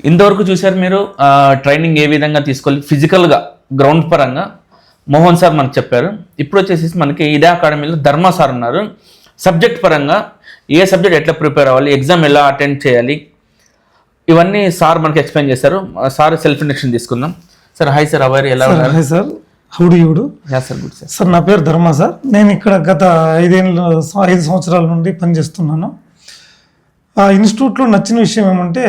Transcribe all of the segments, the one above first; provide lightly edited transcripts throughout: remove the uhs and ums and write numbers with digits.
ఇంతవరకు చూశారు మీరు ట్రైనింగ్ ఏ విధంగా తీసుకోవాలి ఫిజికల్గా గ్రౌండ్ పరంగా మోహన్ సార్ మనకు చెప్పారు. ఇప్పుడు వచ్చేసి మనకి ఇదే అకాడమీలో ధర్మ సార్ ఉన్నారు. సబ్జెక్ట్ పరంగా ఏ సబ్జెక్ట్ ఎట్లా ప్రిపేర్ అవ్వాలి, ఎగ్జామ్ ఎలా అటెండ్ చేయాలి, ఇవన్నీ సార్ మనకి ఎక్స్ప్లెయిన్ చేశారు. సార్ సెల్ఫ్ ఇంట్రడక్షన్ తీసుకుందాం. సార్ హాయ్ సార్, అవర్ ఎలా ఉన్నారు? Hi sir, how do you do? Sir good sir. Sir నా పేరు ధర్మ సార్. నేను ఇక్కడ గత 5 సంవత్సరాల నుండి పనిచేస్తున్నాను. ఆ ఇన్స్టిట్యూట్లో నచ్చిన విషయం ఏమంటే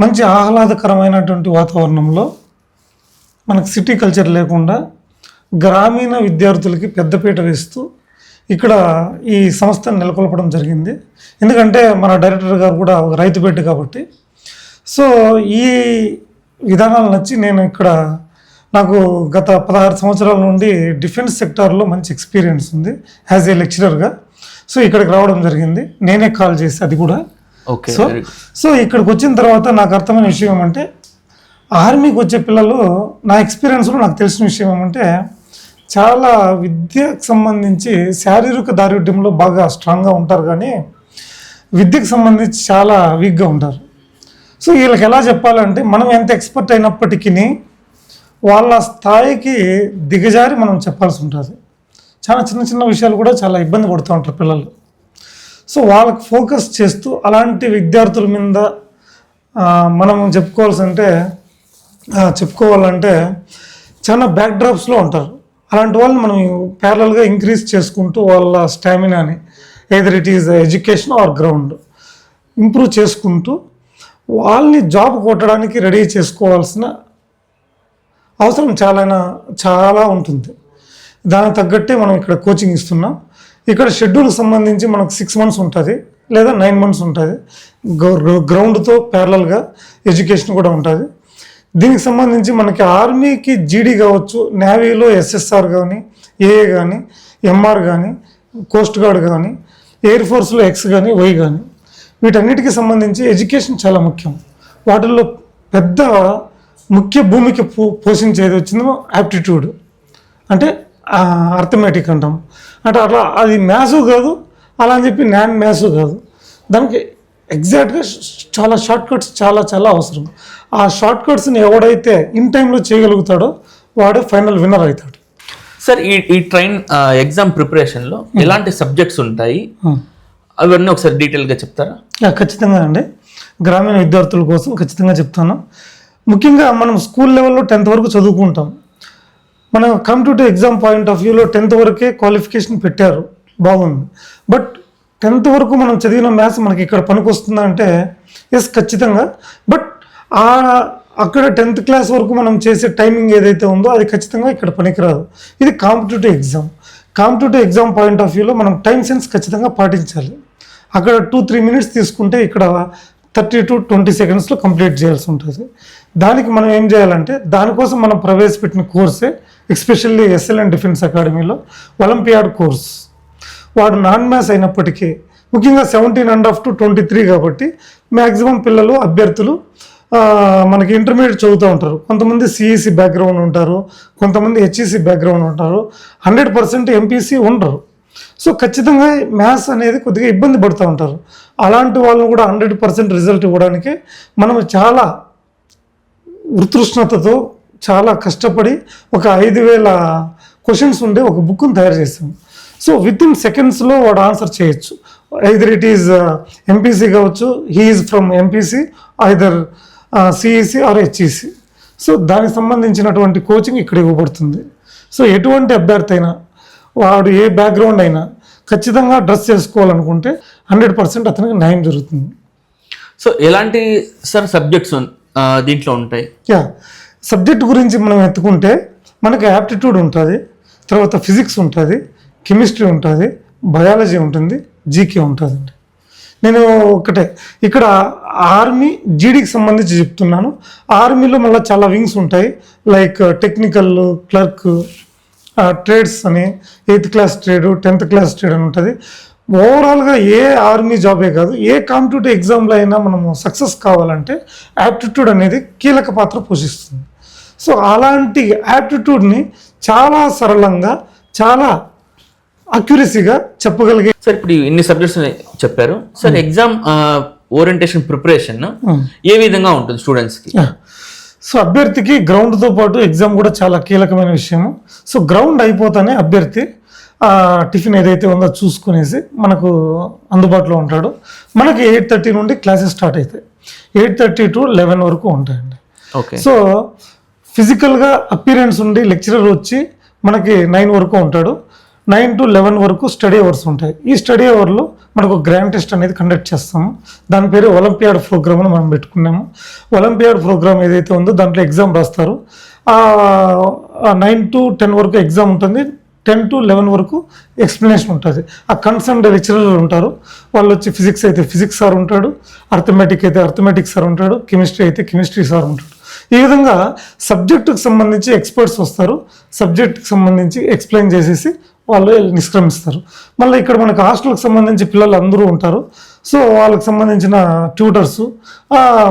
మంచి ఆహ్లాదకరమైనటువంటి వాతావరణంలో మనకు సిటీ కల్చర్ లేకుండా గ్రామీణ విద్యార్థులకి పెద్దపీట వేస్తూ ఇక్కడ ఈ సంస్థను నెలకొల్పడం జరిగింది. ఎందుకంటే మన డైరెక్టర్ గారు కూడా ఒక రైతు బిడ్డ కాబట్టి. సో ఈ విధానాలు నచ్చి నేను ఇక్కడ నాకు గత 16 సంవత్సరాల నుండి డిఫెన్స్ సెక్టార్లో మంచి ఎక్స్పీరియన్స్ ఉంది యాజ్ ఏ లెక్చరర్గా. సో ఇక్కడికి రావడం జరిగింది. నేనే కాల్ చేసి అది కూడా. సో ఇక్కడికి వచ్చిన తర్వాత నాకు అర్థమైన విషయం ఏమంటే ఆర్మీకి వచ్చే పిల్లలు నా ఎక్స్పీరియన్స్లో నాకు తెలిసిన విషయం ఏమంటే చాలా విద్యకు సంబంధించి శారీరక దారుఢ్యంలో బాగా స్ట్రాంగ్గా ఉంటారు, కానీ విద్యకు సంబంధించి చాలా వీక్గా ఉంటారు. సో వీళ్ళకి ఎలా చెప్పాలంటే మనం ఎంత ఎక్స్పర్ట్ అయినప్పటికీ వాళ్ళ స్థాయికి దిగజారి మనం చెప్పాల్సి ఉంటుంది. చాలా చిన్న చిన్న విషయాలు కూడా చాలా ఇబ్బంది పడుతూ ఉంటారు పిల్లలు. సో వాళ్ళకి ఫోకస్ చేస్తూ అలాంటి విద్యార్థుల మీద మనం చెప్పుకోవాలంటే చాలా బ్యాక్ డ్రాప్స్లో ఉంటారు. అలాంటి వాళ్ళని మనం ప్యారలల్గా ఇంక్రీజ్ చేసుకుంటూ వాళ్ళ స్టామినాని either it is education or ground improve చేసుకుంటూ వాళ్ళని జాబ్ కొట్టడానికి రెడీ చేసుకోవాల్సిన అవసరం చాలా ఉంటుంది. దానికి తగ్గట్టే మనం ఇక్కడ కోచింగ్ ఇస్తున్నాం. ఇక్కడ షెడ్యూల్కి సంబంధించి మనకు 6 months ఉంటుంది లేదా 9 months ఉంటుంది. గ్రౌండ్తో ప్యారలల్గా ఎడ్యుకేషన్ కూడా ఉంటుంది. దీనికి సంబంధించి మనకి ఆర్మీకి జీడీ కావచ్చు, నేవీలో ఎస్ఎస్ఆర్ కానీ, ఏఏ కానీ, ఎంఆర్ కానీ, కోస్ట్ గార్డ్ కానీ, ఎయిర్ ఫోర్స్లో ఎక్స్ కానీ, వై కానీ, వీటన్నిటికీ సంబంధించి ఎడ్యుకేషన్ చాలా ముఖ్యం. వాటిల్లో పెద్ద ముఖ్య భూమిక పోషించేది వచ్చిందో యాప్టిట్యూడ్, అంటే అర్థమెటిక్ అంటాం. అంటే అట్లా అది మ్యాథ్స్ కాదు, అలా అని చెప్పి నాన్ మ్యాథ్స్ కాదు. దానికి ఎగ్జాక్ట్గా చాలా షార్ట్ కట్స్ చాలా అవసరం. ఆ షార్ట్ కట్స్ని ఎవడైతే ఇన్ టైంలో చేయగలుగుతాడో వాడే ఫైనల్ విన్నర్ అవుతాడు. సార్ ఈ ట్రైన్ ఎగ్జామ్ ప్రిపరేషన్లో ఎలాంటి సబ్జెక్ట్స్ ఉంటాయి అవన్నీ ఒకసారి డీటెయిల్గా చెప్తారా? ఖచ్చితంగా అండి, గ్రామీణ విద్యార్థుల కోసం ఖచ్చితంగా చెప్తాను. ముఖ్యంగా మనం స్కూల్ లెవెల్లో 10th వరకు చదువుకుంటాం. మనం కాంపిటేటివ్ ఎగ్జామ్ పాయింట్ ఆఫ్ వ్యూలో 10th వరకే క్వాలిఫికేషన్ పెట్టారు, బాగుంది. బట్ 10th వరకు మనం చదివిన మ్యాథ్స్ మనకి ఇక్కడ పనికొస్తుందా అంటే ఎస్, ఖచ్చితంగా. బట్ అక్కడ 10th క్లాస్ వరకు మనం చేసే టైమింగ్ ఏదైతే ఉందో అది ఖచ్చితంగా ఇక్కడ పనికిరాదు. ఇది కాంపిటేటివ్ ఎగ్జామ్ పాయింట్ ఆఫ్ వ్యూలో మనం టైం సెన్స్ ఖచ్చితంగా పాటించాలి. అక్కడ 2-3 minutes తీసుకుంటే ఇక్కడ 30 to 20 secondsలో కంప్లీట్ చేయాల్సి ఉంటుంది. దానికి మనం ఏం చేయాలంటే దానికోసం మనం ప్రవేశపెట్టిన కోర్సే ఎస్పెషల్లీ ఎస్ఎల్ఎన్ డిఫెన్స్ అకాడమీలో ఒలింపియాడ్ కోర్స్. వాడు నాన్ మ్యాథ్స్ అయినప్పటికీ ముఖ్యంగా 17.5 to 23 కాబట్టి మ్యాక్సిమం పిల్లలు అభ్యర్థులు మనకి ఇంటర్మీడియట్ చదువుతూ ఉంటారు. కొంతమంది సిఈసి బ్యాక్గ్రౌండ్ ఉంటారు, కొంతమంది హెచ్ఈసి బ్యాక్గ్రౌండ్ ఉంటారు, 100% ఎంపీసీ ఉండరు. సో ఖచ్చితంగా మ్యాథ్స్ అనేది కొద్దిగా ఇబ్బంది పడుతూ ఉంటారు. అలాంటి వాళ్ళని కూడా 100% రిజల్ట్ ఇవ్వడానికి మనం చాలా ఉత్కృష్టతతో చాలా కష్టపడి ఒక 5,000 క్వశ్చన్స్ ఉండే ఒక బుక్ని తయారు చేసాం. సో వితిన్ సెకండ్స్లో వాడు ఆన్సర్ చేయొచ్చు. ఐదర్ ఇట్ ఈజ్ ఎంపీసీ కావచ్చు, he's from MPC, either CEC or HEC. So దానికి సంబంధించినటువంటి కోచింగ్ ఇక్కడ ఇవ్వబడుతుంది. సో ఎటువంటి అభ్యర్థి అయినా వాడు ఏ బ్యాక్గ్రౌండ్ అయినా ఖచ్చితంగా డ్రెస్ చేసుకోవాలనుకుంటే 100% అతనికి న్యాయం జరుగుతుంది. సో ఎలాంటి సార్ సబ్జెక్ట్స్ దీంట్లో ఉంటాయి? సబ్జెక్ట్ గురించి మనం ఎత్తుకుంటే మనకి యాప్టిట్యూడ్ ఉంటుంది, తర్వాత ఫిజిక్స్ ఉంటుంది, కెమిస్ట్రీ ఉంటుంది, బయాలజీ ఉంటుంది, జీకే ఉంటుందండి. నేను ఒకటే ఇక్కడ ఆర్మీ జీడీకి సంబంధించి చెప్తున్నాను. ఆర్మీలో మళ్ళీ చాలా వింగ్స్ ఉంటాయి, లైక్ టెక్నికల్, క్లర్క్, ట్రేడ్స్ అని, 8th class trade, 10th class trade అని ఉంటుంది. ఓవరాల్గా ఏ ఆర్మీ జాబే కాదు, ఏ కాంపిటేటివ్ ఎగ్జామ్లో అయినా మనము సక్సెస్ కావాలంటే యాప్టిట్యూడ్ అనేది కీలక పాత్ర పోషిస్తుంది. సో అలాంటి యాప్టిట్యూడ్ని చాలా సరళంగా, చాలా అక్యురసీగా చెప్పగలిగే. సార్ ఇప్పుడు ఇన్ని సబ్జెక్ట్స్ చెప్పారు సార్, ఎగ్జామ్ ఓరియంటేషన్ ప్రిపరేషన్ ఏ విధంగా ఉంటుంది స్టూడెంట్స్కి? సో అభ్యర్థికి గ్రౌండ్తో పాటు ఎగ్జామ్ కూడా చాలా కీలకమైన విషయము. సో గ్రౌండ్ అయిపోతానే అభ్యర్థి టిఫిన్ ఏదైతే ఉందో చూసుకునేసి మనకు అందుబాటులో ఉంటాడు. మనకి 8:30 నుండి క్లాసెస్ స్టార్ట్ అవుతాయి. 8:30 to 11 వరకు ఉంటాయండి. ఓకే. సో ఫిజికల్గా అపీరెన్స్ ఉండి లెక్చరర్ వచ్చి మనకి 9 వరకు ఉంటాడు. 9 to 11 వరకు స్టడీ అవర్స్ ఉంటాయి. ఈ స్టడీ అవర్లో మనకు గ్రాండ్ టెస్ట్ అనేది కండక్ట్ చేస్తాము. దాని పేరు ఒలింపియాడ్ ప్రోగ్రామ్ అని మనం పెట్టుకున్నాము. ఒలింపియాడ్ ప్రోగ్రామ్ ఏదైతే ఉందో దాంట్లో ఎగ్జామ్ రాస్తారు. 9 to 10 వరకు ఎగ్జామ్ ఉంటుంది. 10 to 11 వరకు ఎక్స్ప్లెనేషన్ ఉంటుంది. ఆ కన్సర్న్ లెక్చరర్ ఉంటారు. వాళ్ళు వచ్చి ఫిజిక్స్ అయితే ఫిజిక్స్ సార్ ఉంటాడు, అర్థమెటిక్ అయితే అర్థమెటిక్ సార్ ఉంటాడు, కెమిస్ట్రీ అయితే కెమిస్ట్రీ సార్ ఉంటాడు. ఈ విధంగా సబ్జెక్టుకు సంబంధించి ఎక్స్పర్ట్స్ వస్తారు. సబ్జెక్ట్కి సంబంధించి ఎక్స్ప్లెయిన్ చేసేసి వాళ్ళు నిష్క్రమిస్తారు. మళ్ళీ ఇక్కడ మనకు హాస్టల్కి సంబంధించి పిల్లలు అందరూ ఉంటారు. సో వాళ్ళకి సంబంధించిన ట్యూటర్స్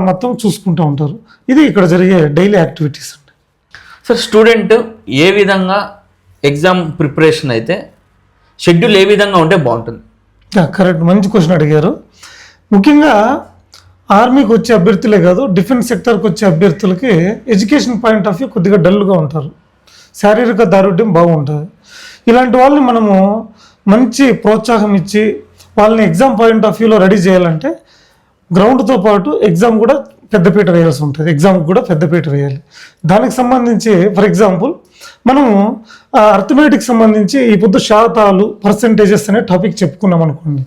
మొత్తం చూసుకుంటూ ఉంటారు. ఇది ఇక్కడ జరిగే డైలీ యాక్టివిటీస్ అండి. సార్ స్టూడెంట్ ఏ విధంగా ఎగ్జామ్ ప్రిపరేషన్ అయితే షెడ్యూల్ ఏ విధంగా ఉంటే బాగుంటుంది? కరెక్ట్, మంచి క్వశ్చన్ అడిగారు. ముఖ్యంగా ఆర్మీకి వచ్చే అభ్యర్థులే కాదు, డిఫెన్స్ సెక్టర్కి వచ్చే అభ్యర్థులకి ఎడ్యుకేషన్ పాయింట్ ఆఫ్ వ్యూ కొద్దిగా డల్గా ఉంటారు. శారీరక దారుఢ్యం బాగుంటుంది. ఇలాంటి వాళ్ళని మనము మంచి ప్రోత్సాహం ఇచ్చి వాళ్ళని ఎగ్జామ్ పాయింట్ ఆఫ్ వ్యూలో రెడీ చేయాలంటే గ్రౌండ్తో పాటు ఎగ్జామ్ కూడా పెద్దపీట వేయాల్సి ఉంటుంది. ఎగ్జామ్కి కూడా పెద్దపీట వేయాలి. దానికి సంబంధించి ఫర్ ఎగ్జాంపుల్ మనము అర్థమెటిక్ సంబంధించి ఈ పొద్దు శాతాలు పర్సంటేజెస్ అనే టాపిక్ చెప్పుకున్నాం అనుకోండి.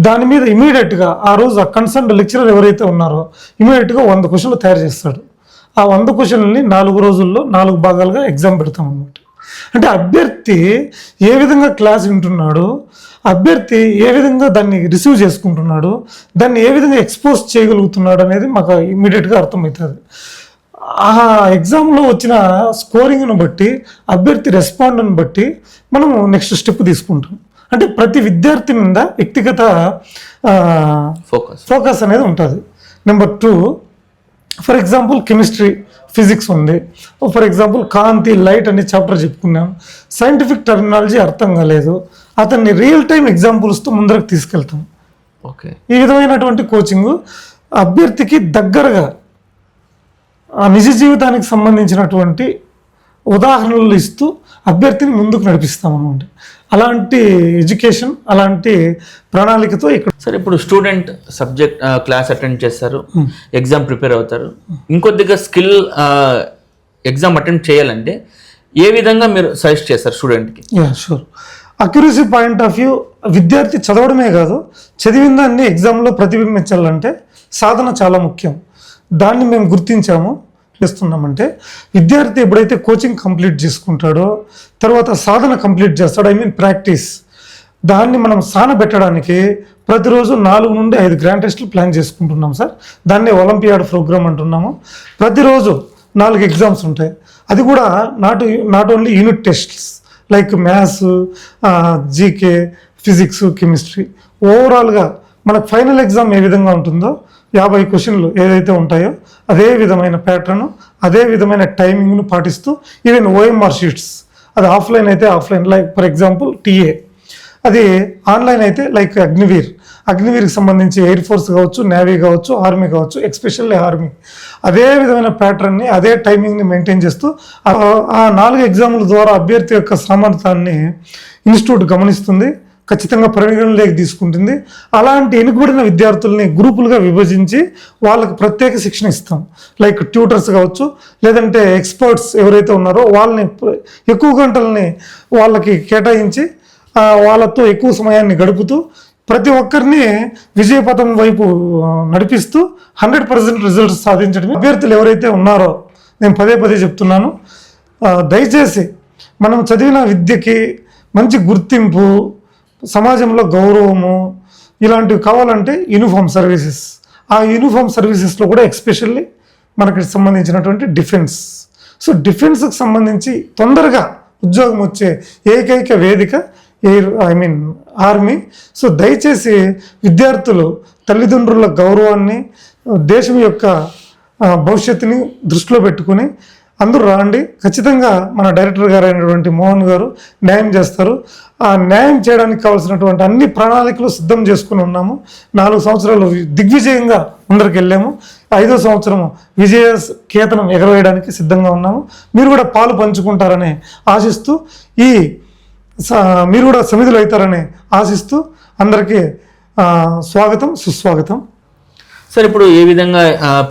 దాని మీద ఇమీడియట్గా ఆ రోజు ఆ కన్సర్న్ లెక్చరర్ ఎవరైతే ఉన్నారో ఇమీడియట్గా 100 క్వశ్చన్లు తయారు చేస్తాడు. ఆ 100 క్వశ్చన్లని 4 రోజుల్లో 4 భాగాలుగా ఎగ్జామ్ పెడతాం అన్నమాట. అంటే అభ్యర్థి ఏ విధంగా క్లాస్ వింటున్నాడు, అభ్యర్థి ఏ విధంగా దాన్ని రిసీవ్ చేసుకుంటున్నాడు, దాన్ని ఏ విధంగా ఎక్స్పోజ్ చేయగలుగుతున్నాడు అనేది మాకు ఇమీడియట్గా అర్థమవుతుంది. ఆ ఎగ్జామ్లో వచ్చిన స్కోరింగ్ను బట్టి అభ్యర్థి రెస్పాండ్ని బట్టి మనము నెక్స్ట్ స్టెప్ తీసుకుంటాం. అంటే ప్రతి విద్యార్థి మీద వ్యక్తిగత ఫోకస్ అనేది ఉంటుంది. Number 2, for example chemistry physics ఉంది. ఫర్ ఎగ్జాంపుల్ కాంతి లైట్ అనే చాప్టర్ చెప్పుకున్నాం. సైంటిఫిక్ టర్మినాలజీ అర్థం కాలేదు, అతన్ని రియల్ టైం ఎగ్జాంపుల్స్తో ముందరకు తీసుకెళ్తాం. ఓకే. ఈ విధమైనటువంటి కోచింగ్ అభ్యర్థికి దగ్గరగా నిజ జీవితానికి సంబంధించినటువంటి ఉదాహరణలు ఇస్తూ అభ్యర్థిని ముందుకు నడిపిస్తాం అన్నమాట. అలాంటి ఎడ్యుకేషన్, అలాంటి ప్రణాళికతో ఇక్కడ. సార్ ఇప్పుడు స్టూడెంట్ సబ్జెక్ట్ క్లాస్ అటెండ్ చేస్తారు, ఎగ్జామ్ ప్రిపేర్ అవుతారు, ఇంకొద్దిగా స్కిల్ ఎగ్జామ్ అటెండ్ చేయాలంటే ఏ విధంగా మీరు సజెస్ట్ చేస్తారు స్టూడెంట్కి? Sure. Accuracy point of view విద్యార్థి చదవడమే కాదు, చదివిన దాన్ని ఎగ్జామ్లో ప్రతిబింబించాలంటే సాధన చాలా ముఖ్యం. దాన్ని మేము గుర్తించాము. చేస్తున్నామంటే విద్యార్థి ఎప్పుడైతే కోచింగ్ కంప్లీట్ చేసుకుంటాడో తర్వాత సాధన కంప్లీట్ చేస్తాడో, ప్రాక్టీస్, దాన్ని మనం సానబెట్టడానికి ప్రతిరోజు 4 నుండి 5 గ్రాండ్ టెస్టులు ప్లాన్ చేసుకుంటున్నాం సార్. దాన్ని ఒలింపియాడ్ ప్రోగ్రామ్ అంటున్నాము. ప్రతిరోజు 4 ఎగ్జామ్స్ ఉంటాయి. అది కూడా not only unit tests like maths, GK, physics, chemistry. ఓవరాల్గా మనకు ఫైనల్ ఎగ్జామ్ ఏ విధంగా ఉంటుందో 50 క్వశ్చన్లు ఏదైతే ఉంటాయో అదే విధమైన ప్యాటర్న్, అదే విధమైన టైమింగ్ను పాటిస్తూ ఈవెన్ ఓఎంఆర్ షీట్స్, అది ఆఫ్లైన్ అయితే offline, like for example TA, అది ఆన్లైన్ అయితే లైక్ అగ్నివీర్కి సంబంధించి ఎయిర్ ఫోర్స్ కావచ్చు, నేవీ కావచ్చు, ఆర్మీ కావచ్చు, ఎస్పెషల్లీ ఆర్మీ, అదే విధమైన ప్యాటర్న్ని, అదే టైమింగ్ని మెయింటైన్ చేస్తూ ఆ 4 ఎగ్జాముల ద్వారా అభ్యర్థి యొక్క సామర్థ్యాన్ని ఇన్స్టిట్యూట్ గమనిస్తుంది, ఖచ్చితంగా పరిగణలోకి తీసుకుంటుంది. అలాంటి వెనుకబడిన విద్యార్థుల్ని గ్రూపులుగా విభజించి వాళ్ళకి ప్రత్యేక శిక్షణ ఇస్తాం. లైక్ ట్యూటర్స్ కావచ్చు, లేదంటే ఎక్స్పర్ట్స్ ఎవరైతే ఉన్నారో వాళ్ళని ఎక్కువ గంటలని వాళ్ళకి కేటాయించి వాళ్ళతో ఎక్కువ సమయాన్ని గడుపుతూ ప్రతి ఒక్కరిని విజయపథం వైపు నడిపిస్తూ 100% రిజల్ట్స్ సాధించడం. అభ్యర్థులు ఎవరైతే ఉన్నారో నేను పదే చెప్తున్నాను, దయచేసి మనం చదివిన విద్యకి మంచి గుర్తింపు, సమాజంలో గౌరవము ఇలాంటివి కావాలంటే యూనిఫామ్ సర్వీసెస్, ఆ యూనిఫామ్ సర్వీసెస్లో కూడా ఎస్పెషల్లీ మనకి సంబంధించినటువంటి డిఫెన్స్. సో డిఫెన్స్కి సంబంధించి తొందరగా ఉద్యోగం వచ్చే ఏకైక వేదిక ఆర్మీ. సో దయచేసి విద్యార్థులు తల్లిదండ్రుల గౌరవాన్ని, దేశం యొక్క భవిష్యత్తుని దృష్టిలో పెట్టుకుని అందరూ రాండి. ఖచ్చితంగా మన డైరెక్టర్ గారు అయినటువంటి మోహన్ గారు న్యాయం చేస్తారు. ఆ న్యాయం చేయడానికి కావాల్సినటువంటి అన్ని ప్రణాళికలు సిద్ధం చేసుకుని ఉన్నాము. 4 సంవత్సరాలు దిగ్విజయంగా ముందరికి వెళ్ళాము. 5వ సంవత్సరం విజయ కేతనం ఎగరవేయడానికి సిద్ధంగా ఉన్నాము. మీరు కూడా పాలు పంచుకుంటారని ఆశిస్తూ మీరు కూడా సమిధులు అవుతారని ఆశిస్తూ అందరికీ స్వాగతం, సుస్వాగతం. సార్, ఇప్పుడు ఏ విధంగా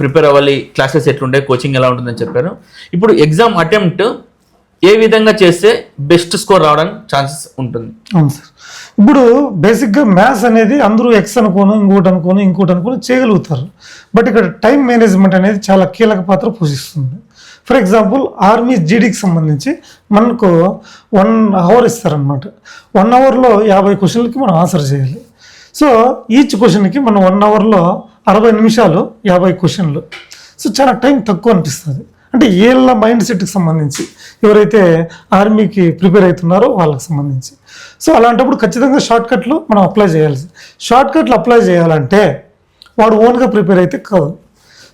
ప్రిపేర్ అవ్వాలి, క్లాసెస్ ఎట్లుంటాయి, కోచింగ్ ఎలా ఉంటుందని చెప్పారు. ఇప్పుడు ఎగ్జామ్ అటెంప్ట్ ఏ విధంగా చేస్తే బెస్ట్ స్కోర్ రావడానికి ఛాన్సెస్ ఉంటుంది? అవును సార్. ఇప్పుడు బేసిక్గా మ్యాథ్స్ అనేది అందరూ ఎక్స్ అనుకోను, ఇంకోటి అనుకోను చేయగలుగుతారు. బట్ ఇక్కడ టైం మేనేజ్మెంట్ అనేది చాలా కీలక పాత్ర పోషిస్తుంది. ఫర్ ఎగ్జాంపుల్ ఆర్మీ జీడీకి సంబంధించి మనకు 1 అవర్ ఇస్తారనమాట. 1 అవర్లో 50 క్వశ్చన్లకి మనం ఆన్సర్ చేయాలి. సో ఈచ్ క్వశ్చన్కి మనం 1 అవర్లో 60 నిమిషాలు 50 క్వశ్చన్లు. సో చాలా టైం తక్కువ అనిపిస్తుంది. అంటే ఏళ్ళ మైండ్ సెట్కి సంబంధించి ఎవరైతే ఆర్మీకి ప్రిపేర్ అవుతున్నారో వాళ్ళకి సంబంధించి. సో అలాంటప్పుడు ఖచ్చితంగా షార్ట్కట్లు మనం అప్లై చేయాలి. షార్ట్కట్లు అప్లై చేయాలంటే వాడు ఓన్గా ప్రిపేర్ అయితే కాదు.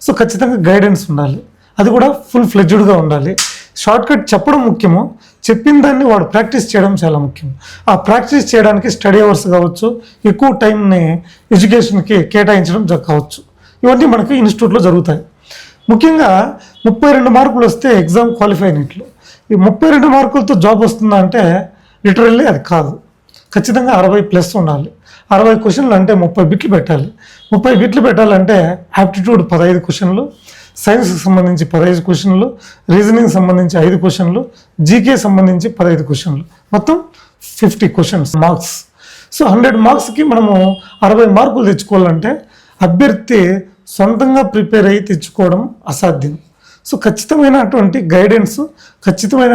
సో ఖచ్చితంగా గైడెన్స్ ఉండాలి. అది కూడా ఫుల్ ఫ్లెడ్జ్డ్గా ఉండాలి. షార్ట్కట్ చెప్పడం ముఖ్యము, చెప్పిన దాన్ని వాడు ప్రాక్టీస్ చేయడం చాలా ముఖ్యం. ఆ ప్రాక్టీస్ చేయడానికి స్టడీ అవర్స్ కావచ్చు, ఎక్కువ టైంని ఎడ్యుకేషన్కి కేటాయించడం కావచ్చు. ఇవన్నీ మనకి ఇన్స్టిట్యూట్లో జరుగుతాయి. ముఖ్యంగా 32 మార్కులు వస్తే ఎగ్జామ్ క్వాలిఫై అయినట్లు. ఈ 32 మార్కులతో జాబ్ వస్తుందా అంటే లిటరల్లీ అది కాదు. ఖచ్చితంగా 60+ ఉండాలి. 60 క్వశ్చన్లు అంటే 30 బిట్లు పెట్టాలి. 30 బిట్లు పెట్టాలంటే యాప్టిట్యూడ్ 15 క్వశ్చన్లు, సైన్స్కి సంబంధించి 15 క్వశ్చన్లు, రీజనింగ్ సంబంధించి 5 క్వశ్చన్లు, జీకే సంబంధించి 15 క్వశ్చన్లు, మొత్తం 50 క్వశ్చన్స్ మార్క్స్. సో 100 మార్క్స్కి మనము 60 మార్కులు తెచ్చుకోవాలంటే అభ్యర్థి సొంతంగా ప్రిపేర్ అయ్యి తెచ్చుకోవడం అసాధ్యం. సో ఖచ్చితమైనటువంటి గైడెన్స్, ఖచ్చితమైన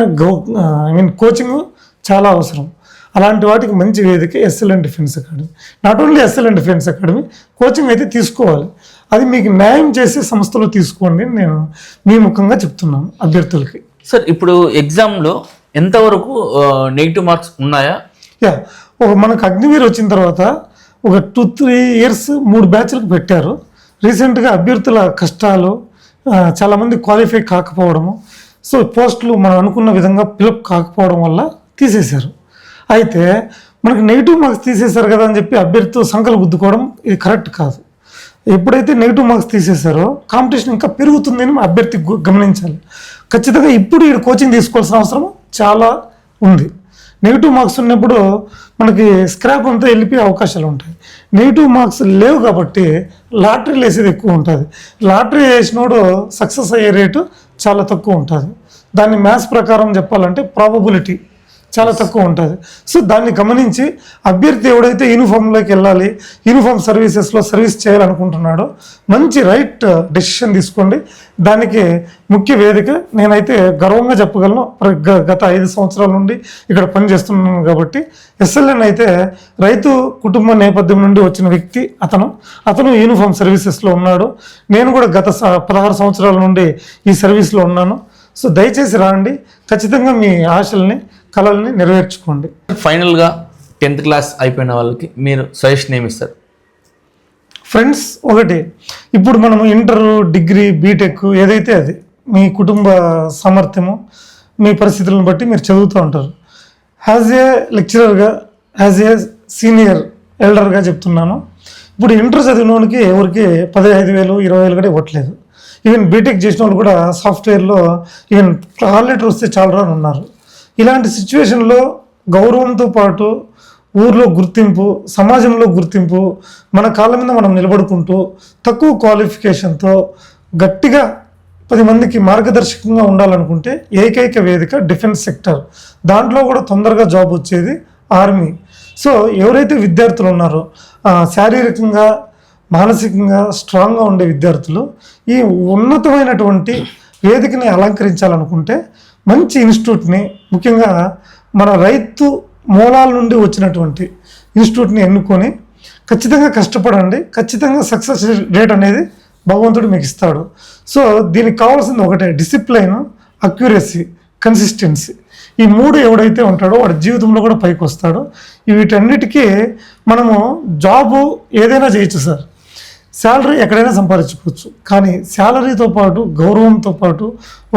కోచింగ్ చాలా అవసరం. అలాంటి వాటికి మంచి వేదిక SLN defence academy. Not only SLN defence academy, coaching అయితే తీసుకోవాలి. అది మీకు న్యాయం చేసే సంస్థలో తీసుకోండి. నేను మీ ముఖంగా చెప్తున్నాను అభ్యర్థులకి. సార్, ఇప్పుడు ఎగ్జామ్లో ఎంతవరకు నెగిటివ్ మార్క్స్ ఉన్నాయా? మనకు అగ్నివీర్ వచ్చిన తర్వాత ఒక 2-3 ఇయర్స్ 3 బ్యాచ్లకు పెట్టారు. రీసెంట్గా అభ్యర్థుల కష్టాలు, చాలామంది క్వాలిఫై కాకపోవడము, సో పోస్టులు మనం అనుకున్న విధంగా ఫిలప్ కాకపోవడం వల్ల తీసేశారు. అయితే మనకు నెగిటివ్ మార్క్స్ తీసేశారు కదా అని చెప్పి అభ్యర్థితో సంకలు గుద్దుకోవడం ఇది కరెక్ట్ కాదు. ఎప్పుడైతే నెగిటివ్ మార్క్స్ తీసేశారో కాంపిటీషన్ ఇంకా పెరుగుతుందని అభ్యర్థి గమనించాలి. ఖచ్చితంగా ఇప్పుడు ఈ కోచింగ్ తీసుకోవాల్సిన అవసరం చాలా ఉంది. నెగిటివ్ మార్క్స్ ఉన్నప్పుడు మనకి స్క్రాప్ అంతా వెళ్ళిపోయే అవకాశాలు ఉంటాయి. నెగిటివ్ మార్క్స్ లేవు కాబట్టి లాటరీలు వేసేది ఎక్కువ ఉంటుంది. లాటరీ వేసినోడు సక్సెస్ అయ్యే రేటు చాలా తక్కువ ఉంటుంది. దాన్ని మ్యాథ్స్ ప్రకారం చెప్పాలంటే ప్రాబబిలిటీ చాలా తక్కువ ఉంటుంది. సో దాన్ని గమనించి అభ్యర్థి ఎవడైతే యూనిఫామ్లోకి వెళ్ళాలి, యూనిఫామ్ సర్వీసెస్లో సర్వీస్ చేయాలనుకుంటున్నాడో మంచి రైట్ డెసిషన్ తీసుకోండి. దానికి ముఖ్య వేదిక నేనైతే గర్వంగా చెప్పగలను. గత 5 సంవత్సరాల నుండి ఇక్కడ పనిచేస్తున్నాను కాబట్టి ఎస్ఎల్ఎన్ అయితే రైతు కుటుంబ నేపథ్యం నుండి వచ్చిన వ్యక్తి అతను యూనిఫామ్ సర్వీసెస్లో ఉన్నాడు. నేను కూడా గత 16 సంవత్సరాల నుండి ఈ సర్వీస్లో ఉన్నాను. సో దయచేసి రాండి, ఖచ్చితంగా మీ ఆశల్ని, కళల్ని నెరవేర్చుకోండి. ఫైనల్గా 10th క్లాస్ అయిపోయిన వాళ్ళకి మీరు సజెషన్ ఏమి ఇస్తారు? ఫ్రెండ్స్, ఒకటి, ఇప్పుడు మనము ఇంటర్, డిగ్రీ, బీటెక్ ఏదైతే అది మీ కుటుంబ సామర్థ్యము, మీ పరిస్థితులను బట్టి మీరు చదువుతూ ఉంటారు. యాజ్ ఏ లెక్చరర్గా, యాజ్ ఏ సీనియర్ ఎల్డర్గా చెప్తున్నాను, ఇప్పుడు ఇంటర్ చదివినోనికి ఎవరికి 15,000, 20,000 కూడా ఇవ్వట్లేదు. ఈవెన్ బీటెక్ చేసిన వాళ్ళు కూడా సాఫ్ట్వేర్లో ఈవెన్ కాల్ లెటర్ వస్తే చాలా అని ఉన్నారు. ఇలాంటి సిచ్యువేషన్లో గౌరవంతో పాటు ఊర్లో గుర్తింపు, సమాజంలో గుర్తింపు, మన కాళ్ళ మీద మనం నిలబడుకుంటూ తక్కువ క్వాలిఫికేషన్తో గట్టిగా 10 మందికి మార్గదర్శకంగా ఉండాలనుకుంటే ఏకైక వేదిక డిఫెన్స్ సెక్టర్. దాంట్లో కూడా తొందరగా జాబ్ వచ్చేది ఆర్మీ. సో ఎవరైతే విద్యార్థులు ఉన్నారో శారీరకంగా, మానసికంగా స్ట్రాంగ్గా ఉండే విద్యార్థులు ఈ ఉన్నతమైనటువంటి వేదికని అలంకరించాలనుకుంటే మంచి ఇన్స్టిట్యూట్ని, ముఖ్యంగా మన రైతు మూలాల నుండి వచ్చినటువంటి ఇన్స్టిట్యూట్ని ఎన్నుకొని ఖచ్చితంగా కష్టపడండి. ఖచ్చితంగా సక్సెస్ రేట్ అనేది భగవంతుడు మీకు ఇస్తాడు. సో దీనికి కావాల్సింది ఒకటే, డిసిప్లైన్, అక్యురసీ, కన్సిస్టెన్సీ. ఈ 3 ఎవడైతే ఉంటాడో వాడి జీవితంలో కూడా పైకి వస్తాడు. వీటన్నిటికీ మనము జాబు ఏదైనా చేయొచ్చు సార్, శాలరీ ఎక్కడైనా సంపాదించుకోవచ్చు, కానీ శాలరీతో పాటు గౌరవంతో పాటు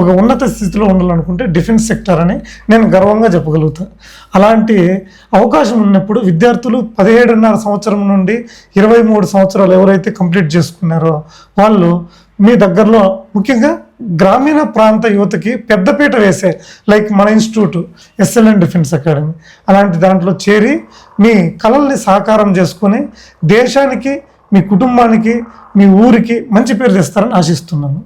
ఒక ఉన్నత స్థితిలో ఉండాలనుకుంటే డిఫెన్స్ సెక్టర్ అని నేను గర్వంగా చెప్పగలుగుతాను. అలాంటి అవకాశం ఉన్నప్పుడు విద్యార్థులు 17.5 సంవత్సరం నుండి 23 సంవత్సరాలు ఎవరైతే కంప్లీట్ చేసుకున్నారో వాళ్ళు మీ దగ్గరలో, ముఖ్యంగా గ్రామీణ ప్రాంత యువతకి పెద్దపీట వేసే లైక్ మన ఇన్స్టిట్యూట్ SLN డిఫెన్స్ అకాడమీ అలాంటి దాంట్లో చేరి మీ కళల్ని సాకారం చేసుకొని దేశానికి, మీ కుటుంబానికి, మీ ఊరికి మంచి పేరు తెస్తారని ఆశిస్తున్నాను.